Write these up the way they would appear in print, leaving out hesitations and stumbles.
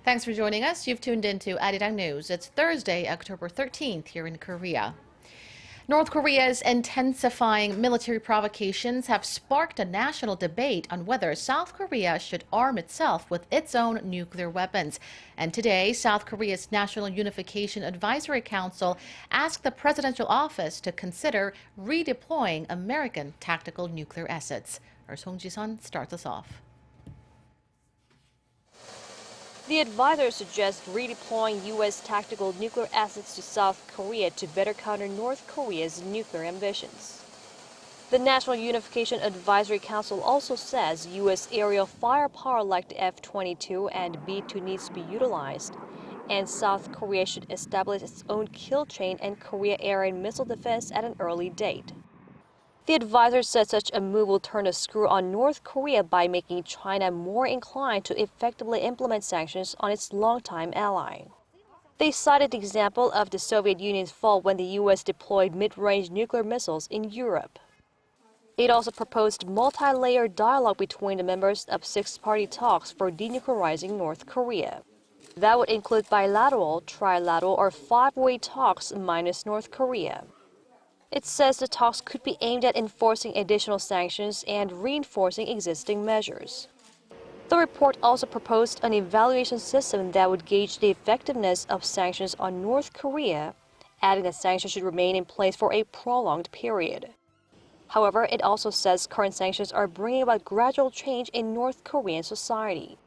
Thanks for joining us. You've tuned into ARIRANG News. It's Thursday, October 13th here in Korea. North Korea's intensifying military provocations have sparked a national debate on whether South Korea should arm itself with its own nuclear weapons. And today, South Korea's National Unification Advisory Council asked the presidential office to consider redeploying American tactical nuclear assets. Our Song Ji-sun starts us off. The advisor suggests redeploying U.S. tactical nuclear assets to South Korea to better counter North Korea's nuclear ambitions. The National Unification Advisory Council also says U.S. aerial firepower like the F-22 and B-2 needs to be utilized, and South Korea should establish its own kill chain and Korea air and missile defense at an early date. The advisor said such a move will turn a screw on North Korea by making China more inclined to effectively implement sanctions on its longtime ally. They cited the example of the Soviet Union's fall when the U.S. deployed mid-range nuclear missiles in Europe. It also proposed multi-layered dialogue between the members of six-party talks for denuclearizing North Korea. That would include bilateral, trilateral, or five-way talks minus North Korea. It says the talks could be aimed at enforcing additional sanctions and reinforcing existing measures. The report also proposed an evaluation system that would gauge the effectiveness of sanctions on North Korea, adding that sanctions should remain in place for a prolonged period. However, it also says current sanctions are bringing about gradual change in North Korean society.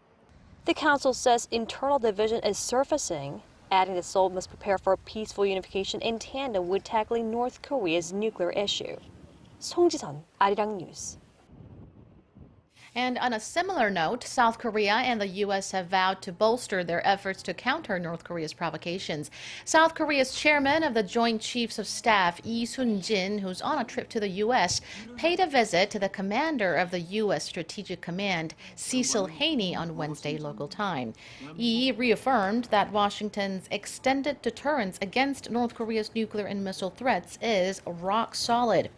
The council says internal division is surfacing, adding that Seoul must prepare for peaceful unification in tandem with tackling North Korea's nuclear issue. Song Ji-sun, ARIRANG News. And on a similar note, South Korea and the U.S. have vowed to bolster their efforts to counter North Korea's provocations. South Korea's chairman of the Joint Chiefs of Staff, Lee Sun-jin, who's on a trip to the U.S., paid a visit to the commander of the U.S. Strategic Command, Cecil Haney, on Wednesday local time. Lee reaffirmed that Washington's extended deterrence against North Korea's nuclear and missile threats is rock solid.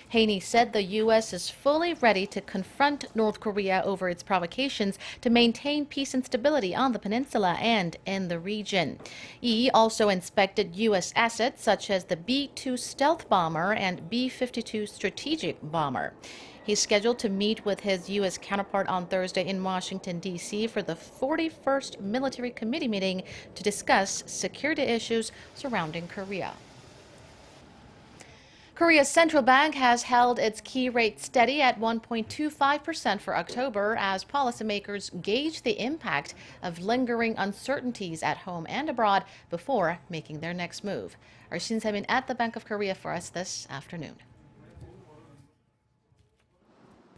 Haney said the U.S. is fully ready to confront North Korea over its provocations to maintain peace and stability on the peninsula and in the region. Yi also inspected U.S. assets such as the B-2 stealth bomber and B-52 strategic bomber. He's scheduled to meet with his U.S. counterpart on Thursday in Washington, D.C. for the 41st Military Committee meeting to discuss security issues surrounding Korea. Korea's central bank has held its key rate steady at 1.25% for October as policymakers gauge the impact of lingering uncertainties at home and abroad before making their next move. Our Shin Se-min at the Bank of Korea for us this afternoon.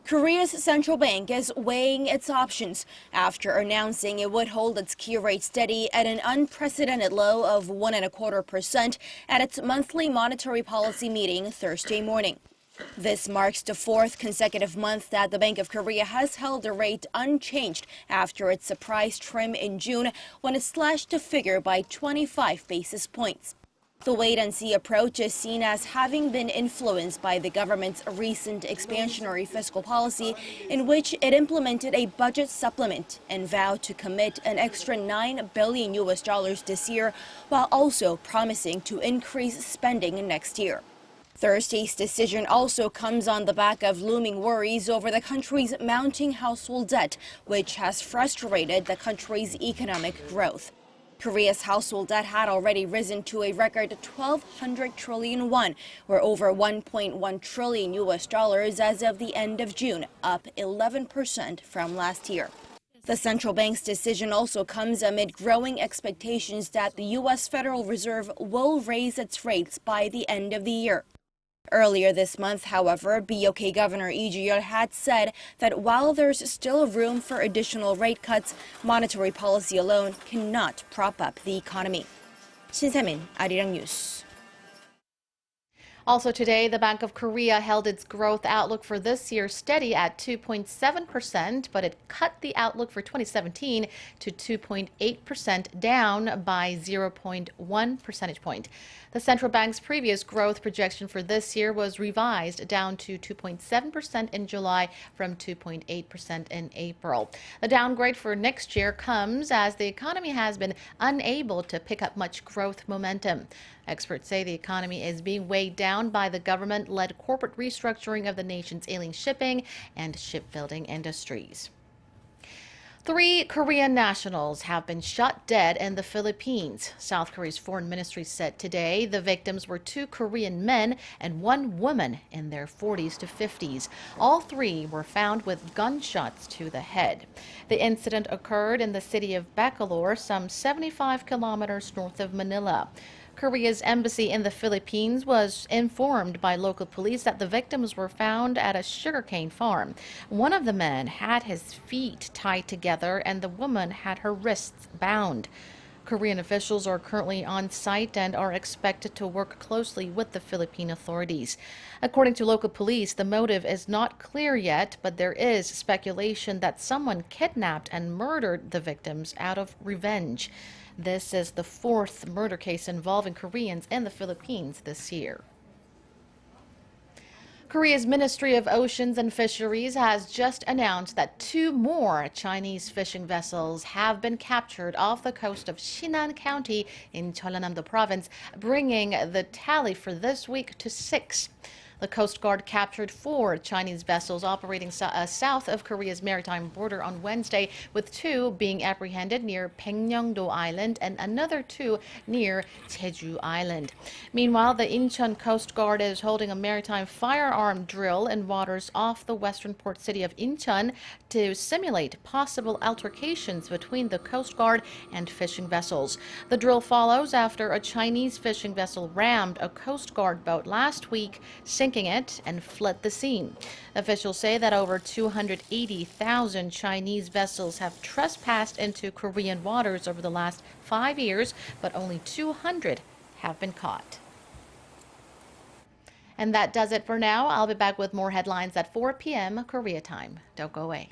Korea's central bank is weighing its options after announcing it would hold its key rate steady at an unprecedented low of 1.25% at its monthly monetary policy meeting Thursday morning. This marks the fourth consecutive month that the Bank of Korea has held the rate unchanged after its surprise trim in June when it slashed the figure by 25 basis points. The wait-and-see approach is seen as having been influenced by the government's recent expansionary fiscal policy in which it implemented a budget supplement and vowed to commit an extra $9 billion this year, while also promising to increase spending next year. Thursday's decision also comes on the back of looming worries over the country's mounting household debt, which has frustrated the country's economic growth. Korea's household debt had already risen to a record 1,200 trillion won, or over $1.1 trillion as of the end of June, up 11% from last year. The central bank's decision also comes amid growing expectations that the U.S. Federal Reserve will raise its rates by the end of the year. Earlier this month, however, BOK Governor Lee Ju-yeol had said that while there's still room for additional rate cuts, monetary policy alone cannot prop up the economy. Shin Se-min, ARIRANG News. Also today, the Bank of Korea held its growth outlook for this year steady at 2.7%, but it cut the outlook for 2017 to 2.8%, down by 0.1 percentage point. The central bank's previous growth projection for this year was revised down to 2.7% in July from 2.8% in April. The downgrade for next year comes as the economy has been unable to pick up much growth momentum. Experts say the economy is being weighed down by the government-led corporate restructuring of the nation's ailing shipping and shipbuilding industries. 3 Korean nationals have been shot dead in the Philippines. South Korea's foreign ministry said today the victims were 2 Korean men and 1 woman in their 40s to 50s. All 3 were found with gunshots to the head. The incident occurred in the city of Bacolor, some 75 kilometers north of Manila. Korea's embassy in the Philippines was informed by local police that the victims were found at a sugarcane farm. One of the men had his feet tied together and the woman had her wrists bound. Korean officials are currently on site and are expected to work closely with the Philippine authorities. According to local police, the motive is not clear yet, but there is speculation that someone kidnapped and murdered the victims out of revenge. This is the 4th murder case involving Koreans in the Philippines this year. Korea's Ministry of Oceans and Fisheries has just announced that 2 more Chinese fishing vessels have been captured off the coast of Sinan County in Jeollanam-do Province, bringing the tally for this week to 6. The Coast Guard captured 4 Chinese vessels operating south of Korea's maritime border on Wednesday, with 2 being apprehended near Baekneungdo Island and another 2 near Jeju Island. Meanwhile, the Incheon Coast Guard is holding a maritime firearm drill in waters off the western port city of Incheon to simulate possible altercations between the Coast Guard and fishing vessels. The drill follows after a Chinese fishing vessel rammed a Coast Guard boat last week, sinking it and fled the scene. Officials say that over 280,000 Chinese vessels have trespassed into Korean waters over the last 5 years, but only 200 have been caught. And that does it for now. I'll be back with more headlines at 4 p.m. Korea time. Don't go away.